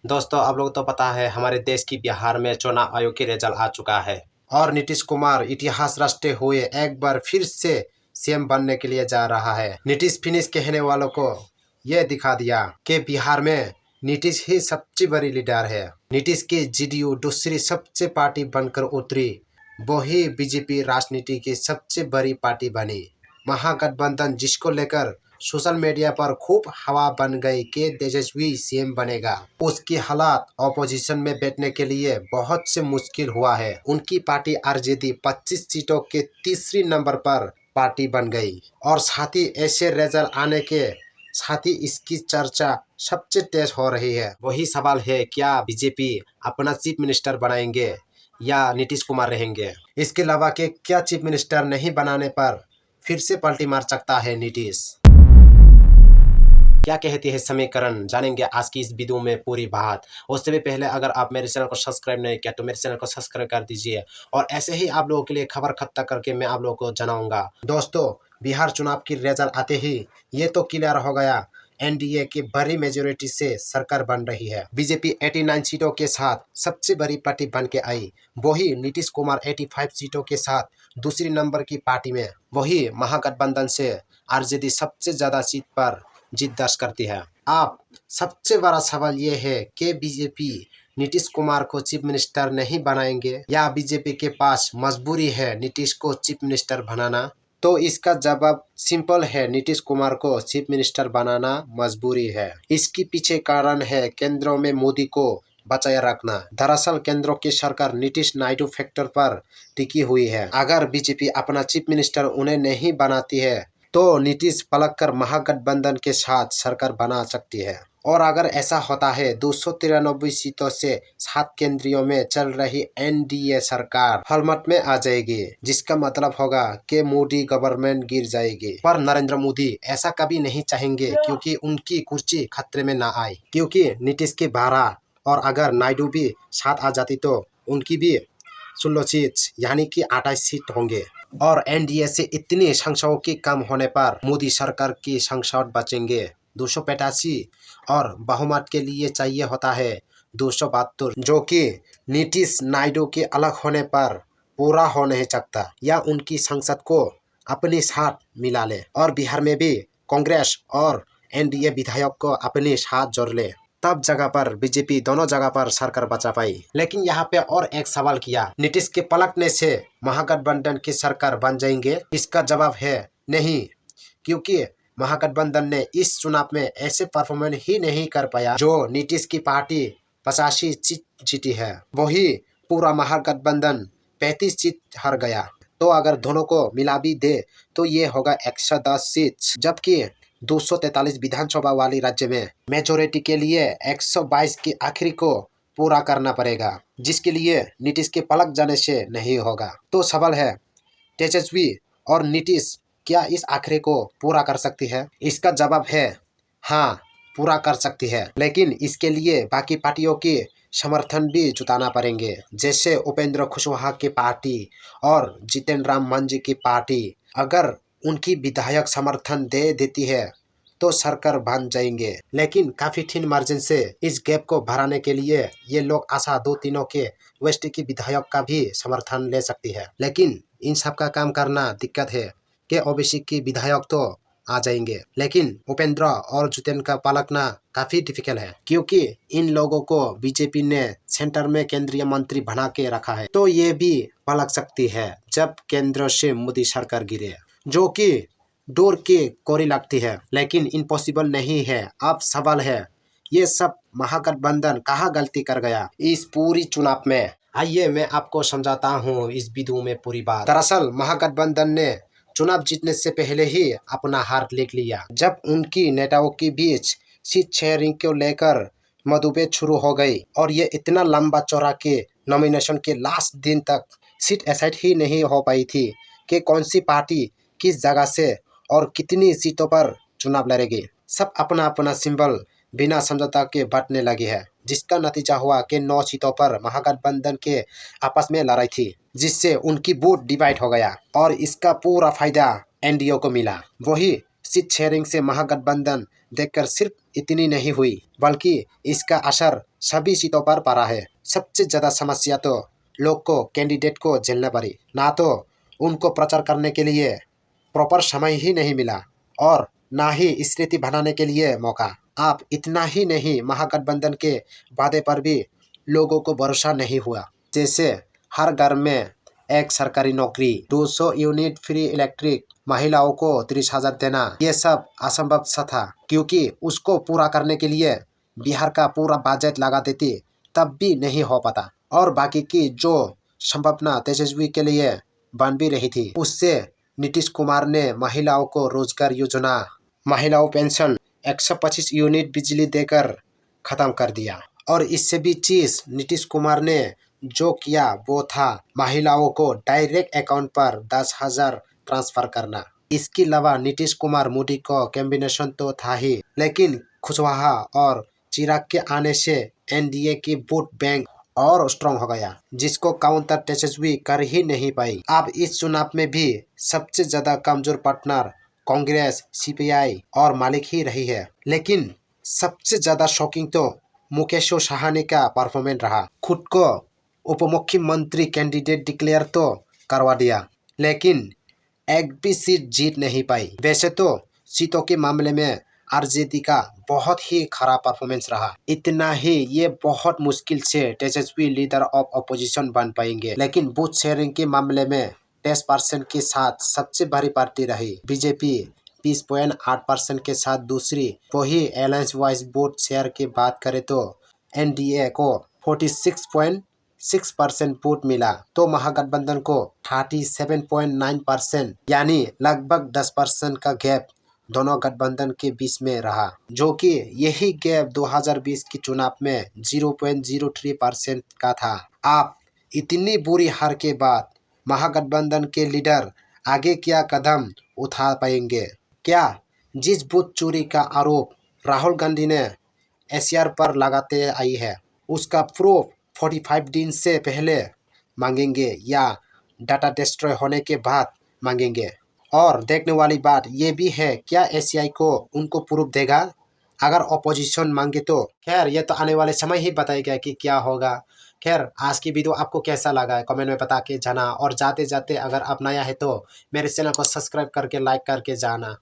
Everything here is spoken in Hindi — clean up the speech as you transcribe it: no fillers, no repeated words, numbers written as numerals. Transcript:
दोस्तों, आप लोग तो पता है हमारे देश की बिहार में चुनाव आयोग की रिजल्ट आ चुका है और नीतीश कुमार इतिहास रचते हुए एक बार फिर से सीएम बनने के लिए जा रहा है। नीतीश फिनिश कहने वालों को यह दिखा दिया कि बिहार में नीतीश ही सबसे बड़ी लीडर है। नीतीश की जेडीयू दूसरी सबसे पार्टी बनकर उतरी, वही बीजेपी राजनीति की सबसे बड़ी पार्टी बनी। महागठबंधन जिसको लेकर सोशल मीडिया पर खूब हवा बन गई कि तेजस्वी सीएम बनेगा, उसकी हालात ऑपोजिशन में बैठने के लिए बहुत से मुश्किल हुआ है। उनकी पार्टी आरजेडी 25 सीटों के तीसरी नंबर पर पार्टी बन गई और साथ ही ऐसे रिजल्ट आने के साथ ही इसकी चर्चा सबसे तेज हो रही है। वही सवाल है, क्या बीजेपी अपना चीफ मिनिस्टर बनाएंगे या नीतीश कुमार रहेंगे? इसके अलावा के क्या चीफ मिनिस्टर नहीं बनाने पर फिर से पलटी मार सकता है नीतीश? क्या कहती है समीकरण, जानेंगे आज की इस वीडियो में पूरी बात। उससे भी पहले अगर आप मेरे चैनल को सब्सक्राइब नहीं किया तो मेरे चैनल को सब्सक्राइब कर दीजिए और ऐसे ही आप लोगों के लिए खबर इकट्ठा करके मैं आप लोगों को जनाऊंगा। दोस्तों, बिहार चुनाव की रिजल्ट आते ही ये तो क्लियर हो गया, एनडीए की बड़ी मेजोरिटी से सरकार बन रही है। बीजेपी 89 सीटों के साथ सबसे बड़ी पार्टी बन के आई, वही नीतीश कुमार 85 सीटों के साथ दूसरी नंबर की पार्टी में। वही महागठबंधन से आरजेडी सबसे ज्यादा सीट पर जीत दर्ज करती है। अब सबसे बड़ा सवाल ये है कि बीजेपी नीतीश कुमार को चीफ मिनिस्टर नहीं बनाएंगे या बीजेपी के पास मजबूरी है नीतीश को चीफ मिनिस्टर बनाना? तो इसका जवाब सिंपल है, नीतीश कुमार को चीफ मिनिस्टर बनाना मजबूरी है। इसके पीछे कारण है केंद्रों में मोदी को बचाए रखना। दरअसल केंद्रों की सरकार नीतीश नायडू फैक्टर पर टिकी हुई है। अगर बीजेपी अपना चीफ मिनिस्टर उन्हें नहीं बनाती है तो नीतीश पलट कर महागठबंधन के साथ सरकार बना सकती है। और अगर ऐसा होता है 293 सीटों से 7 केंद्रीयों में चल रही एनडीए सरकार हलमत में आ जाएगी, जिसका मतलब होगा कि मोदी गवर्नमेंट गिर जाएगी। पर नरेंद्र मोदी ऐसा कभी नहीं चाहेंगे क्योंकि उनकी कुर्सी खतरे में ना आए, क्योंकि नीतीश के 12 और अगर नायडू भी साथ आ जाती तो उनकी भी 16 सीट यानी कि 28 सीट होंगे और एनडीए से इतनी संख्याओं की कम होने पर मोदी सरकार की संख्या बचेंगे 285 और बहुमत के लिए चाहिए होता है 272, जो कि नीतीश नायडू के अलग होने पर पूरा हो नहीं सकता या उनकी संसद को अपने साथ मिला ले और बिहार में भी कांग्रेस और एनडीए विधायक को अपने साथ जोड़ ले, तब जगह पर बीजेपी दोनों जगह पर सरकार बचा पाई। लेकिन यहाँ पे और एक सवाल किया, नीतीश के पलटने से महागठबंधन की सरकार बन जाएंगे? इसका जवाब है नहीं, क्योंकि महागठबंधन ने इस चुनाव में ऐसे परफॉर्मेंस ही नहीं कर पाया जो नीतीश की पार्टी 85 सीट जीती है, वही पूरा महागठबंधन 35 सीट हार गया। तो अगर दोनों को मिला भी दे तो ये होगा 110 सीट, जबकि 243 विधानसभा वाली राज्य में मेजोरिटी के लिए 122 की आखिरी को पूरा करना पड़ेगा, जिसके लिए नीतीश के पलट जाने से नहीं होगा। तो सवाल है, तेजस्वी और नीतीश क्या इस आखिरी को पूरा कर सकती है? इसका जवाब है हाँ, पूरा कर सकती है, लेकिन इसके लिए बाकी पार्टियों की समर्थन भी जुटाना पड़ेंगे, जैसे उपेंद्र कुशवाहा की पार्टी और जितन राम मांझी की पार्टी। अगर उनकी विधायक समर्थन दे देती है तो सरकार बन जाएंगे, लेकिन काफी थिन मार्जिन से इस गैप को भराने के लिए ये लोग आशा दो तीनों के वेस्ट की विधायक का भी समर्थन ले सकती है। लेकिन इन सब का काम करना दिक्कत है कि ओबीसी की विधायक तो आ जाएंगे, लेकिन उपेंद्र और जितेन का पलटना काफी डिफिकल्ट है, क्योंकि इन लोगों को बीजेपी ने सेंटर में केंद्रीय मंत्री बना के रखा है। तो ये भी पलट सकती है जब केंद्र से मोदी सरकार गिरे, जो कि डोर की कोरी लगती है, लेकिन इम्पॉसिबल नहीं है। अब सवाल है, ये सब महागठबंधन कहाँ गलती कर गया इस पूरी चुनाव में? आइए मैं आपको समझाता हूँ इस वीडियो में पूरी बात। दरअसल महागठबंधन ने चुनाव जीतने से पहले ही अपना हार लिख लिया, जब उनकी नेताओं के बीच सीट शेयरिंग को लेकर मतभेद शुरू हो गई और ये इतना लंबा चौड़ा के नॉमिनेशन के लास्ट दिन तक सीट डिसाइड ही नहीं हो पाई थी कि कौन सी पार्टी किस जगह से और कितनी सीटों पर चुनाव लड़ेगी। सब अपना अपना सिंबल बिना समझौता के बांटने लगी है, जिसका नतीजा हुआ कि 9 सीटों पर महागठबंधन के आपस में लड़ाई थी, जिससे उनकी वोट डिवाइड हो गया और इसका पूरा फायदा एनडीए को मिला। वही सीट शेयरिंग से महागठबंधन देखकर सिर्फ इतनी नहीं हुई, बल्कि इसका असर सभी सीटों पर पड़ा है। सबसे ज्यादा समस्या तो लोग को कैंडिडेट को झेलना पड़ी। ना तो उनको प्रचार करने के लिए प्रॉपर समय ही नहीं मिला और ना ही स्थिति बनाने के लिए मौका। आप इतना ही नहीं, महागठबंधन के वादे पर भी लोगों को भरोसा नहीं हुआ। जैसे हर घर में एक सरकारी नौकरी, 200 यूनिट फ्री इलेक्ट्रिक, महिलाओं को 30,000 देना, ये सब असंभव सा था, क्योंकि उसको पूरा करने के लिए बिहार का पूरा बजट लगा देती तब भी नहीं हो पाता। और बाकी की जो संभावना तेजस्वी के लिए बन भी रही थी, उससे नीतीश कुमार ने महिलाओं को रोजगार योजना, महिलाओं पेंशन, 125 यूनिट बिजली देकर खत्म कर दिया। और इससे भी चीज नीतीश कुमार ने जो किया वो था महिलाओं को डायरेक्ट अकाउंट पर 10,000 ट्रांसफर करना। इसके अलावा नीतीश कुमार मोदी का कॉम्बिनेशन तो था ही, लेकिन कुशवाहा और चिराग के आने से एनडीए की वोट बैंक और स्ट्रांग हो गया, जिसको काउंटर तेजस्वी कर ही नहीं पाई। अब इस चुनाव में भी सबसे ज्यादा कमजोर पार्टनर कांग्रेस, सीपीआई और मालिक ही रही है। लेकिन सबसे ज्यादा शॉकिंग तो मुकेश साहनी का परफॉर्मेंस रहा। खुद को उप मुख्यमंत्री कैंडिडेट डिक्लेयर तो करवा दिया, लेकिन एक भी सीट जीत नहीं पाई। वैसे तो सीटों के मामले में आरजेडी का बहुत ही खराब परफॉर्मेंस रहा। इतना ही, ये बहुत मुश्किल से तेजस्वी लीडर ऑफ अपोजिशन बन पाएंगे। लेकिन बूथ शेयरिंग के मामले में 10% के साथ सबसे बड़ी पार्टी रही। बीजेपी 20.8% के साथ दूसरी। वही अलायंस वाइज वोट शेयर की बात करें तो एनडीए को 46.6% वोट मिला, तो महागठबंधन को 37.9%, यानी लगभग 10% का गैप दोनों गठबंधन के बीच में रहा, जो कि यही गैप 2020 के चुनाव में 0.03% का था। आप इतनी बुरी हार के बाद महागठबंधन के लीडर आगे क्या कदम उठा पाएंगे? क्या जिस बूथ चोरी का आरोप राहुल गांधी ने एसआर पर लगाते आई है, उसका प्रूफ 45 दिन से पहले मांगेंगे या डाटा डिस्ट्रॉय होने के बाद मांगेंगे? और देखने वाली बात ये भी है, क्या एसीआई को उनको प्रूफ देगा अगर अपोजिशन मांगे तो? खैर, ये तो आने वाले समय ही बताएगा कि क्या होगा। खैर, आज की वीडियो आपको कैसा लगा है कमेंट में बता के जाना, और जाते जाते अगर आप नया है तो मेरे चैनल को सब्सक्राइब करके लाइक करके जाना।